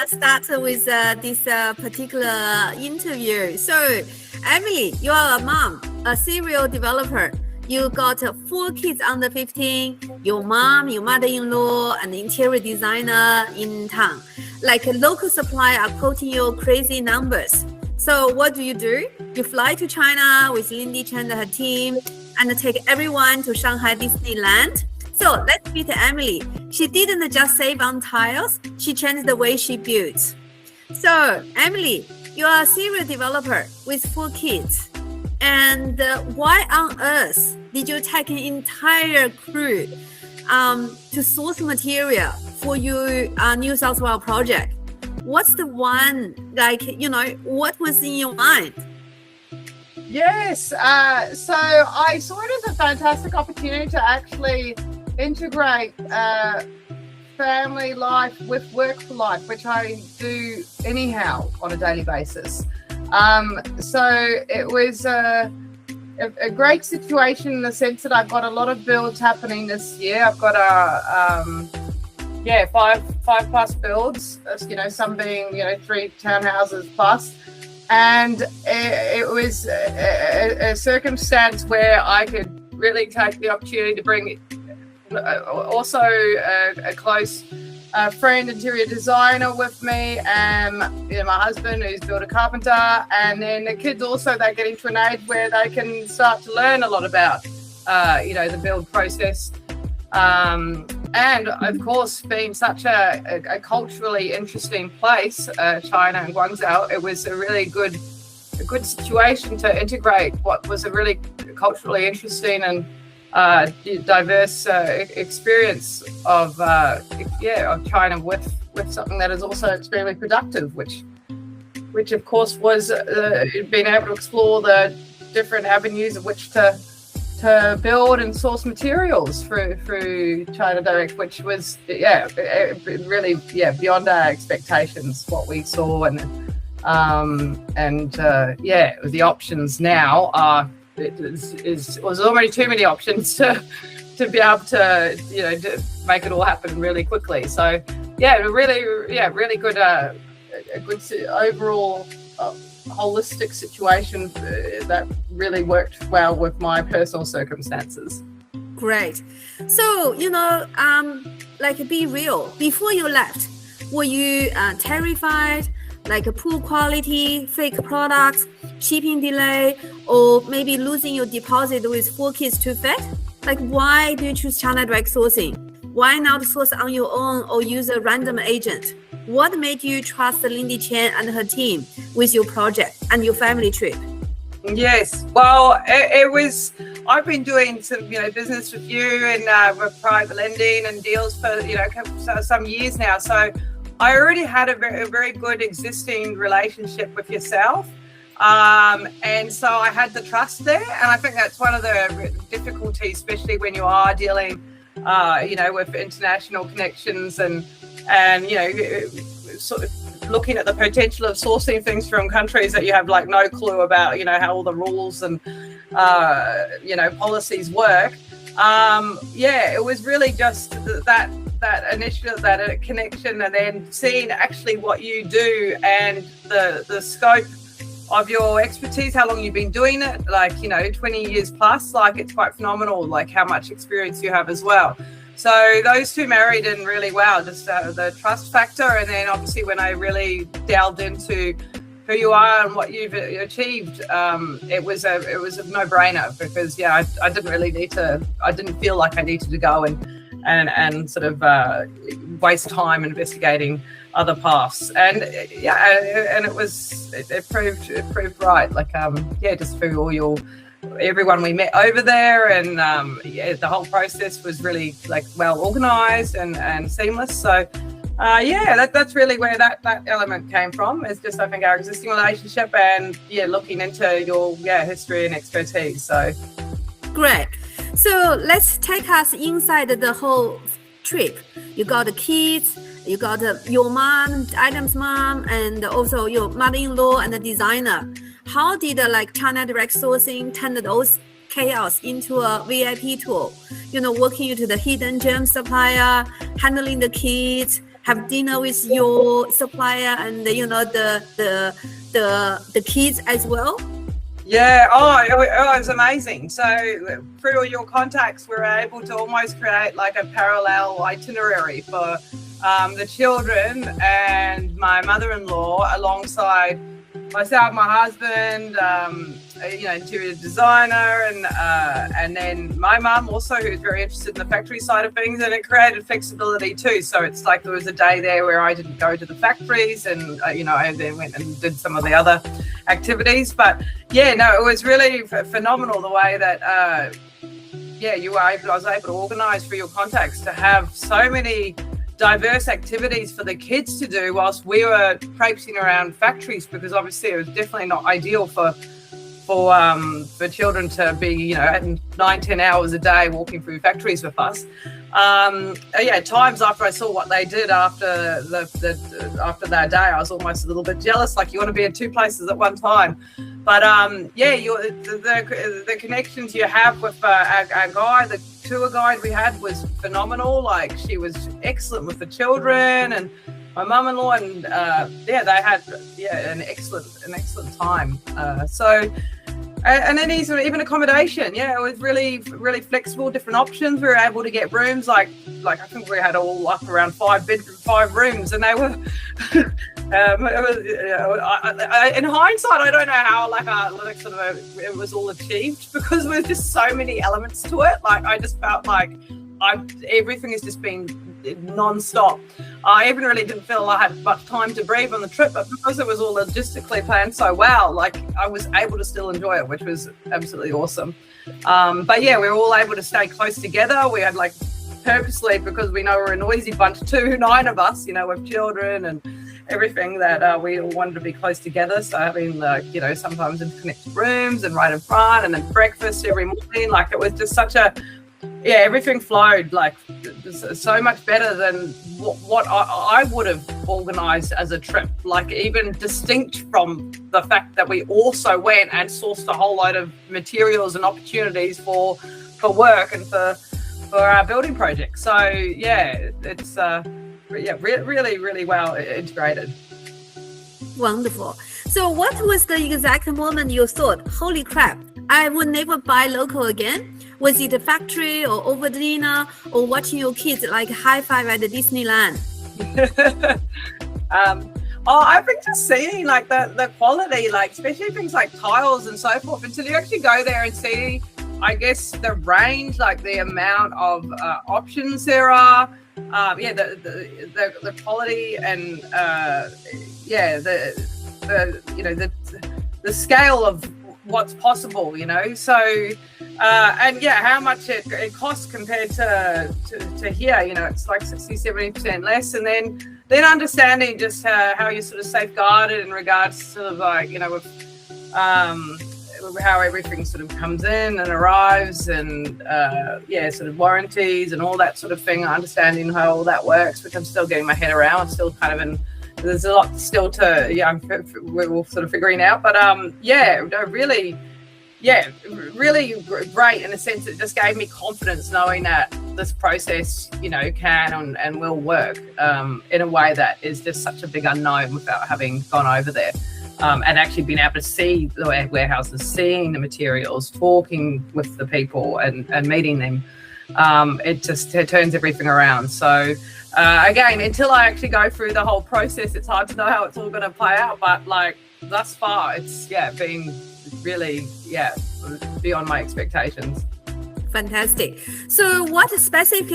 start with this particular interview. So, Emily, you are a mom, a serial developer. You got 4 kids under 15, your mom, your mother-in-law, an interior designer in town. Like a local supplier are quoting you crazy numbers. So what do? You fly to China with Lindy Chen and her team and take everyone to Shanghai Disneyland. So let's meet Emily. She didn't just save on tiles, she changed the way she builds. So Emily, you are a serial developer with 4 kids. And why on earth did you take an entire crew to source material for your New South Wales project? What's the one, what was in your mind? Yes, so I saw it as a fantastic opportunity to actually integrate family life with work life, which I do anyhow on a daily basis. So it was a great situation in the sense that I've got a lot of builds happening this year. I've got 5+ builds, some being 3 townhouses plus, and it was a circumstance where I could really take the opportunity to bring also a close friend, interior designer with me, and my husband who's builder carpenter, and then the kids also, they're getting to an age where they can start to learn a lot about the build process, and of course being such a culturally interesting place, China and Guangzhou, it was a really good situation to integrate what was a really culturally interesting and diverse experience of China with something that is also extremely productive, which of course was being able to explore the different avenues of which to build and source materials through China Direct, which was really beyond our expectations what we saw, and the options now are. It was already too many options to be able to to make it all happen really quickly. So really good a good overall holistic situation that really worked well with my personal circumstances. Great. So be real. Before you left, were you terrified? Like a poor quality, fake products, shipping delay, or maybe losing your deposit with 4 kids too fat? Like, why do you choose China Direct sourcing? Why not source on your own or use a random agent? What made you trust Lindy Chen and her team with your project and your family trip? Yes, well, it was. I've been doing some, business with you and with private lending and deals for some years now. So I already had a very good existing relationship with yourself, and so I had the trust there. And I think that's one of the difficulties, especially when you are dealing, with international connections and sort of looking at the potential of sourcing things from countries that you have like no clue about, how all the rules and policies work. It was really just that initial, that connection, and then seeing actually what you do and the scope of your expertise, how long you've been doing it, 20 years plus, it's quite phenomenal, how much experience you have as well. So those two married in really well, just the trust factor, and then obviously when I really delved into who you are and what you've achieved, it was a no-brainer, because I didn't really need to. I didn't feel like I needed to go and sort of waste time investigating other paths, and it proved right. Just through everyone we met over there, and the whole process was really well organized and seamless. So. That's really where that element came from. It's just, I think, our existing relationship and looking into your history and expertise. So great. So let's take us inside the whole trip. You got the kids, you got your mom, Adam's mom, and also your mother-in-law and the designer. How did China Direct sourcing turn those chaos into a VIP tool? Working you to the hidden gem supplier, handling the kids, have dinner with your supplier and the kids as well? Yeah, it was amazing. So through your contacts, we were able to almost create like a parallel itinerary for the children and my mother-in-law alongside myself, my husband, interior designer, and then my mum also, who's very interested in the factory side of things, and it created flexibility too. So it's like there was a day there where I didn't go to the factories, and I then went and did some of the other activities. But yeah, no, it was really phenomenal the way that I was able to organise for your contacts to have so many diverse activities for the kids to do whilst we were traipsing around factories, because obviously it was definitely not ideal for children to be 9-10 hours a day walking through factories with us. Times after I saw what they did after that day, I was almost a little bit jealous, like you want to be in two places at one time. But the connections you have with our guy, the tour guide we had was phenomenal. Like she was excellent with the children, and my mum-in-law, and they had an excellent time. And then even accommodation, it was really, really flexible, different options. We were able to get rooms like I think we had all up around 5 rooms, and they were. In hindsight, I don't know how it was all achieved, because there was just so many elements to it. Like I just felt like everything has just been non-stop. I even really didn't feel I had much time to breathe on the trip, but because it was all logistically planned so well, like I was able to still enjoy it, which was absolutely awesome. But yeah, we were all able to stay close together. We had like purposely, because we know we're a noisy bunch too, 9 of us, with children and everything, that we all wanted to be close together. So having sometimes in connected rooms and right in front, and then breakfast every morning, like it was just such a everything flowed like so much better than what I would have organised as a trip, like even distinct from the fact that we also went and sourced a whole load of materials and opportunities for work and for our building project. So it's really, really well integrated. Wonderful. So what was the exact moment you thought, holy crap, I would never buy local again? Was it a factory or over dinner or watching your kids like high five at the Disneyland? I think just seeing like the quality, like especially things like tiles and so forth, until you actually go there and see, I guess, the range, like the amount of options there are, the quality, and the scale of what's possible, so how much it costs compared to here, it's like 60-70% less. And then understanding just how you sort of safeguarded in regards to sort of like with how everything sort of comes in and arrives, and sort of warranties and all that sort of thing, understanding how all that works, which I'm still getting my head around. I'm still kind of there's a lot still to we're all sort of figuring out, but really great in a sense. It just gave me confidence knowing that this process can and will work in a way that is just such a big unknown without having gone over there, and actually being able to see the warehouses, seeing the materials, talking with the people and meeting them. It turns everything around. So again, until I actually go through the whole process, it's hard to know how it's all going to play out, but like thus far it's been really beyond my expectations. Fantastic. So what specific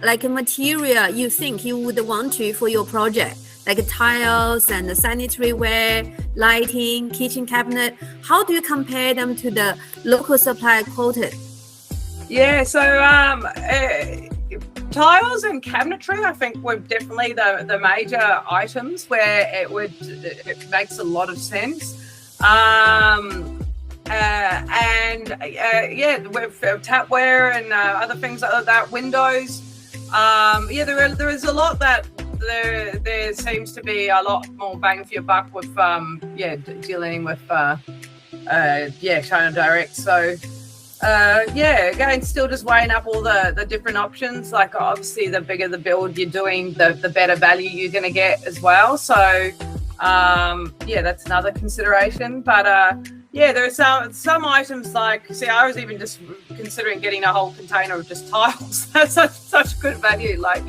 like material you think you would want to for your project, like tiles and sanitary ware, lighting, kitchen cabinet? How do you compare them to the local supplier quoted? Tiles and cabinetry, I think, were definitely the major items where it makes a lot of sense. With Tapware and other things like that, windows. There is a lot that there seems to be a lot more bang for your buck with dealing with China Direct. So again, still just weighing up all the different options. Like obviously the bigger the build you're doing, the better value you're going to get as well. So that's another consideration. But there are some items like, see, I was even just considering getting a whole container of just tiles. That's such good value. Like,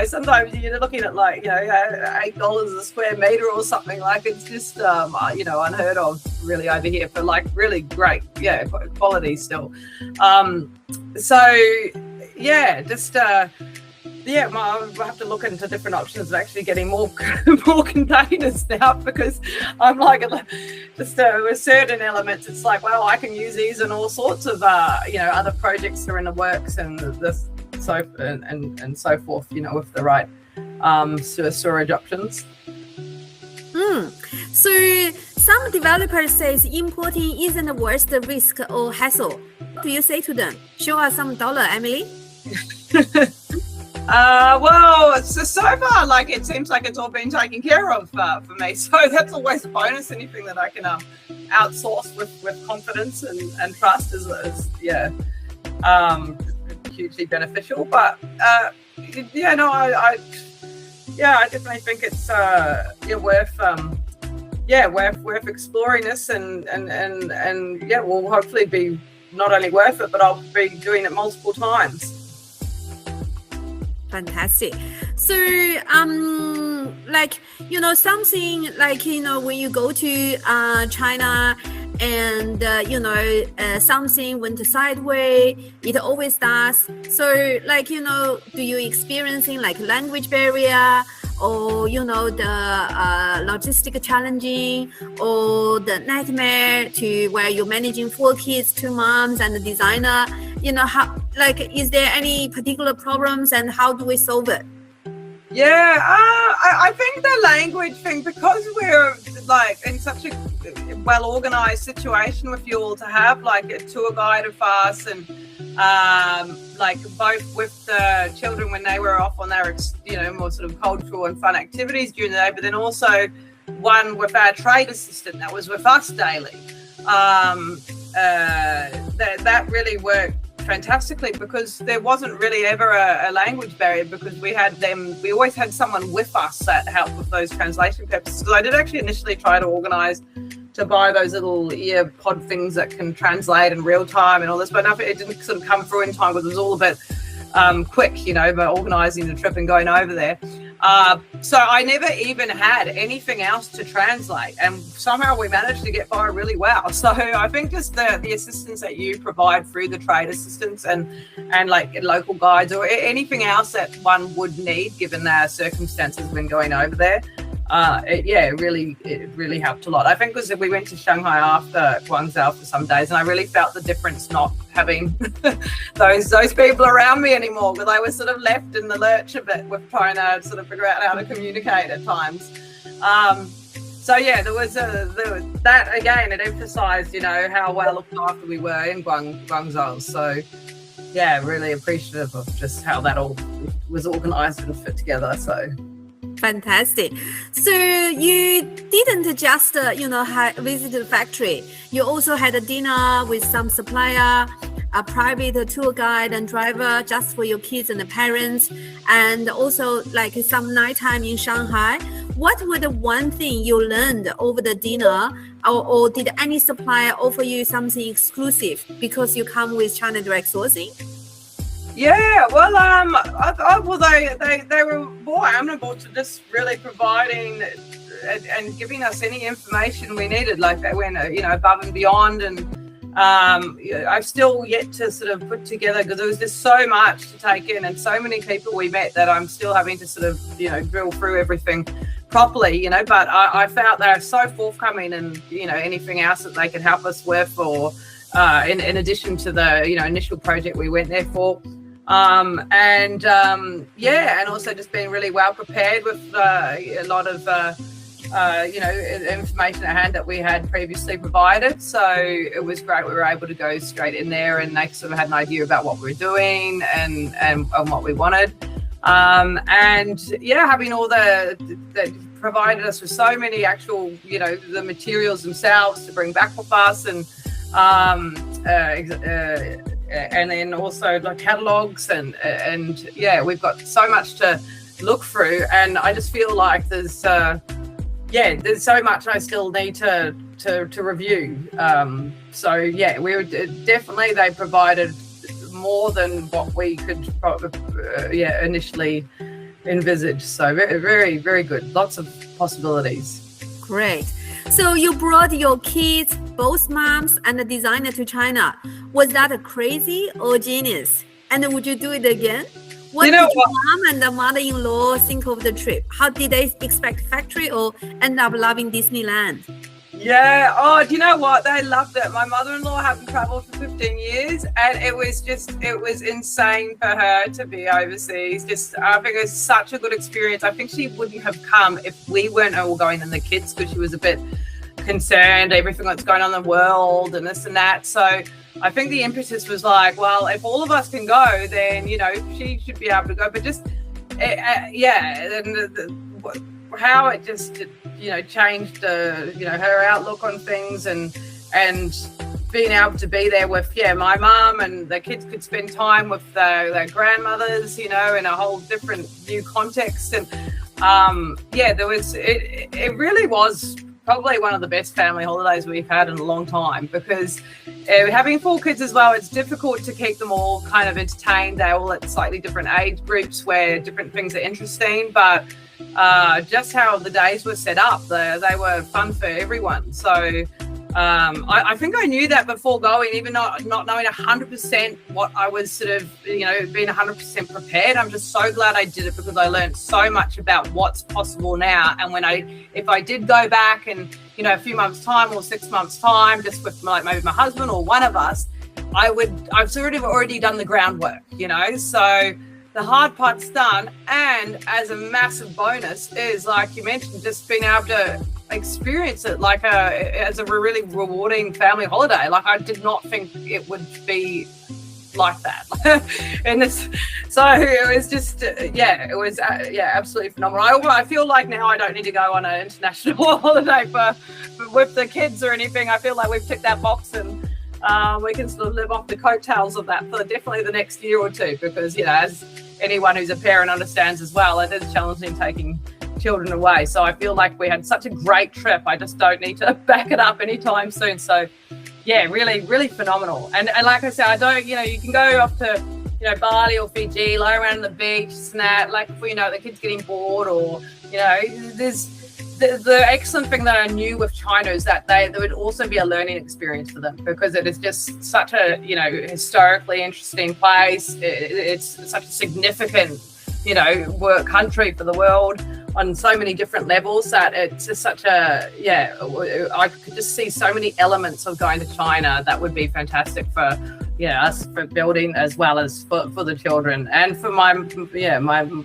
sometimes you're looking at like, $8 a square meter or something. Like it's just, unheard of really over here for like really great, quality still. I'll have to look into different options of actually getting more containers now, because I'm like, just with certain elements, it's like, well, I can use these in all sorts of, other projects that are in the works and this. And so forth, with the right storage options. So some developers says importing isn't the worst risk or hassle. What do you say to them? Show us some dollar, Emily. So far, like it seems like it's all been taken care of for me. So that's always a bonus. Anything that I can outsource with confidence and trust is hugely beneficial. But I definitely think it's worth exploring this and will hopefully be not only worth it, but I'll be doing it multiple times. Fantastic. So something like, when you go to China and something went sideways, it always does. So do you experiencing like language barrier, or the logistic challenging, or the nightmare to where you're managing 4 kids, 2 moms and the designer? How, is there any particular problems and how do we solve it? I think the language thing, because we're like in such a well-organized situation with you all, to have like a tour guide of us and both with the children when they were off on their more sort of cultural and fun activities during the day, but then also one with our trade assistant that was with us daily. That really worked fantastically, because there wasn't really ever a language barrier, because we always had someone with us that helped with those translation purposes. So I did actually initially try to organize to buy those little ear pod things that can translate in real time and all this, but it didn't sort of come through in time, because it was all a bit quick, by organizing the trip and going over there. So I never even had anything else to translate, and somehow we managed to get by really well. So I think just the assistance that you provide through the trade assistants and like local guides or anything else that one would need given their circumstances when going over there, it really helped a lot. I think because we went to Shanghai after Guangzhou for some days, and I really felt the difference not having those people around me anymore, because I was sort of left in the lurch a bit with trying to sort of figure out how to communicate at times. There was that again. It emphasised, how well looked after we were in Guangzhou. So really appreciative of just how that all was organised and fit together. So. Fantastic. So you didn't just visit the factory. You also had a dinner with some supplier, a private tour guide and driver just for your kids and the parents, and also like some nighttime in Shanghai. What was the one thing you learned over the dinner, or did any supplier offer you something exclusive because you come with China Direct Sourcing? Yeah, well, they were more amenable to just really providing and giving us any information we needed. Like they went, above and beyond. And I've still yet to sort of put together, because there was just so much to take in and so many people we met that I'm still having to sort of, drill through everything properly, But I felt they're so forthcoming, and, anything else that they could help us with, or in addition to the, initial project we went there for. And also just being really well prepared with a lot of information at hand that we had previously provided. So it was great. We were able to go straight in there, and they sort of had an idea about what we were doing and what we wanted. Having all that provided us with so many actual, the materials themselves to bring back with us, and and then also like catalogs and yeah, we've got so much to look through, and I just feel like there's so much I still need to review. So yeah, we were definitely, they provided more than what we could initially envisage. So very, very, very good. Lots of possibilities. Great. So you brought your kids, both moms and the designer, to China. Was that a crazy or genius? And would you do it again? What did your mom and the mother-in-law think of the trip? How did they expect factory or end up loving Disneyland? Yeah. Oh, do you know what? They loved it. My mother-in-law hadn't traveled for 15 years, and it was insane for her to be overseas. I think it was such a good experience. I think she wouldn't have come if we weren't all going and the kids, because she was a bit concerned, everything that's going on in the world and this and that. So I think the impetus was like, well, if all of us can go, then, you know, she should be able to go. But just, how it just, you know, changed, you know, her outlook on things, and being able to be there with, my mum, and the kids could spend time with their grandmothers, you know, in a whole different new context. And it really was probably one of the best family holidays we've had in a long time, because having 4 kids as well, it's difficult to keep them all kind of entertained. They're all at slightly different age groups where different things are interesting, but just how the days were set up, they were fun for everyone. So I think I knew that before going, even not knowing 100% what I was sort of, you know, being 100% prepared. I'm just so glad I did it, because I learned so much about what's possible now. And if I did go back and, you know, a few months time or 6 months time, just with maybe my husband or one of us, I've sort of already done the groundwork, you know. So the hard part's done, and as a massive bonus is, like you mentioned, just being able to experience it like as a really rewarding family holiday. Like, I did not think it would be like that. And so it was just absolutely phenomenal. I feel like now I don't need to go on an international holiday with the kids or anything. I feel like we've ticked that box, and we can sort of live off the coattails of that for definitely the next year or two, because, you know, as anyone who's a parent understands as well, it is challenging taking children away. So I feel like we had such a great trip. I just don't need to back it up anytime soon. So yeah, really, really phenomenal. And like I said, I don't, you know, you can go off to, you know, Bali or Fiji, lie around on the beach, snap, like, you know, the kids getting bored, or, you know, there's the excellent thing that I knew with China is that there would also be a learning experience for them, because it is just such a, you know, historically interesting place. It's such a significant, you know, country for the world on so many different levels, that it's just such a, I could just see so many elements of going to China that would be fantastic for, you know, us, for building, as well as for the children, and for my mother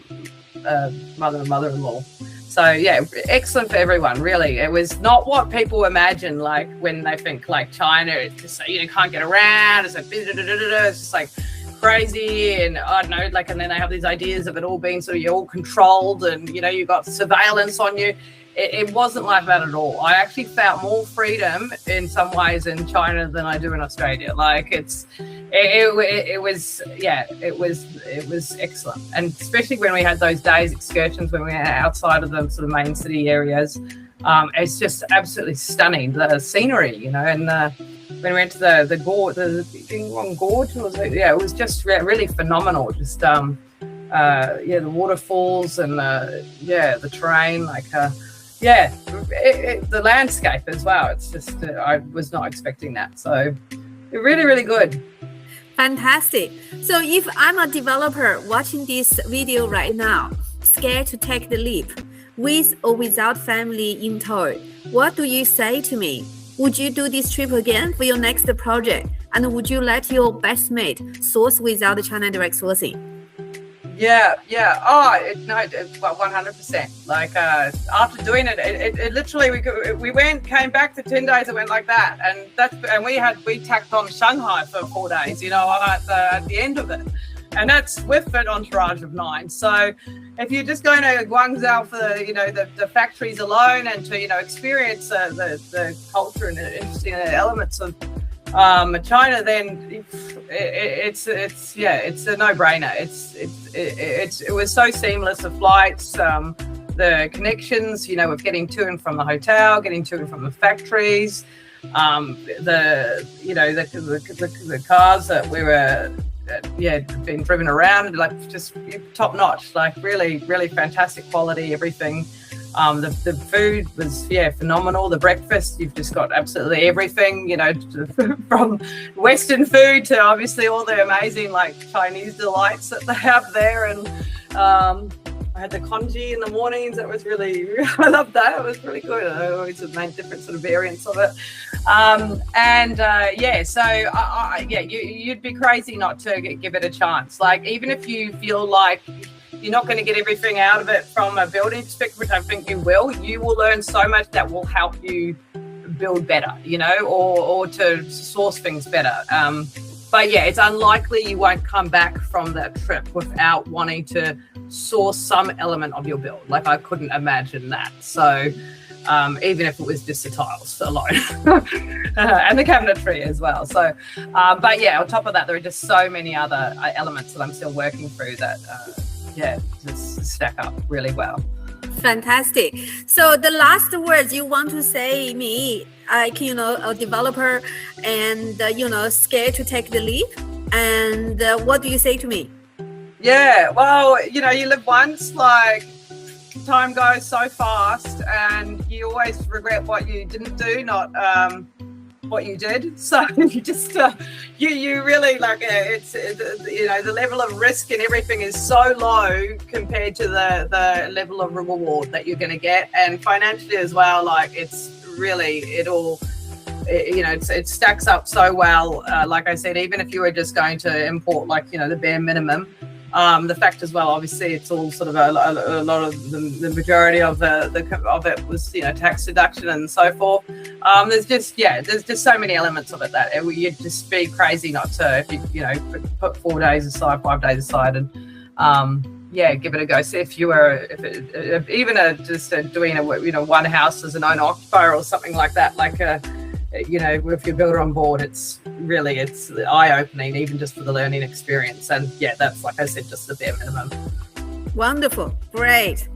and mother-in-law. So yeah, excellent for everyone, really. It was not what people imagine, like when they think like China, it's just, you know, can't get around, it's like, it's just like crazy, and I don't know, like, and then they have these ideas of it all being sort of, you're all controlled, and, you know, you've got surveillance on you. It wasn't like that at all. I actually felt more freedom in some ways in China than I do in Australia. Like, it was excellent. And especially when we had those days excursions when we were outside of the sort of main city areas, it's just absolutely stunning, the scenery, you know. And when we went to the gorge, the gorge, it was just really phenomenal. Just the waterfalls and the terrain, like. The landscape as well. It's just, I was not expecting that. So really, really good. Fantastic. So if I'm a developer watching this video right now, scared to take the leap, with or without family in tow, what do you say to me? Would you do this trip again for your next project? And would you let your best mate source without the China direct sourcing? Yeah. Oh, no, 100%. Like, after doing it, it literally, we came back for 10 days. It went like that, and we tacked on Shanghai for 4 days. You know, at the end of it, and that's with an entourage of 9. So, if you're just going to Guangzhou for, you know, the factories alone, and to, you know, experience the culture and the interesting elements of China, then it's a no-brainer. It was so seamless. The flights, the connections, you know, with getting to and from the hotel, getting to and from the factories, the cars that we were being driven around, like just top notch, like really, really fantastic quality, everything. The food was phenomenal. The breakfast, you've just got absolutely everything, you know, from Western food to obviously all the amazing like Chinese delights that they have there. And I had the congee in the mornings. That was really, I loved that. It was really good. I always made different sort of variants of it. You'd be crazy not to give it a chance. Like, even if you feel like you're not going to get everything out of it from a building perspective, which I think you will learn so much that will help you build better, you know, or to source things better. But yeah, it's unlikely you won't come back from that trip without wanting to source some element of your build. Like, I couldn't imagine that. So even if it was just the tiles alone and the cabinetry as well. So, but yeah, on top of that, there are just so many other elements that I'm still working through that, just stack up really well. Fantastic. So the last words you want to say me, like, you know, a developer and, scared to take the leap. And what do you say to me? Yeah, well, you know, you live once, like, time goes so fast and you always regret what you didn't do, not what you did. So you just you really, like, the level of risk and everything is so low compared to the level of reward that you're going to get, and financially as well. Like, it's really, it stacks up so well. Like I said, even if you were just going to import, like, you know, the bare minimum, the fact as well, obviously, it's all sort of a lot of the majority of it was, you know, tax deduction and so forth. There's just so many elements of it that you'd just be crazy not to, if you know, put 4 days aside, 5 days aside, and give it a go. So if you were, doing one house as an owner occupier or something like that, like with your builder on board, it's eye-opening, even just for the learning experience. And that's, like I said, just the bare minimum. Wonderful. Great.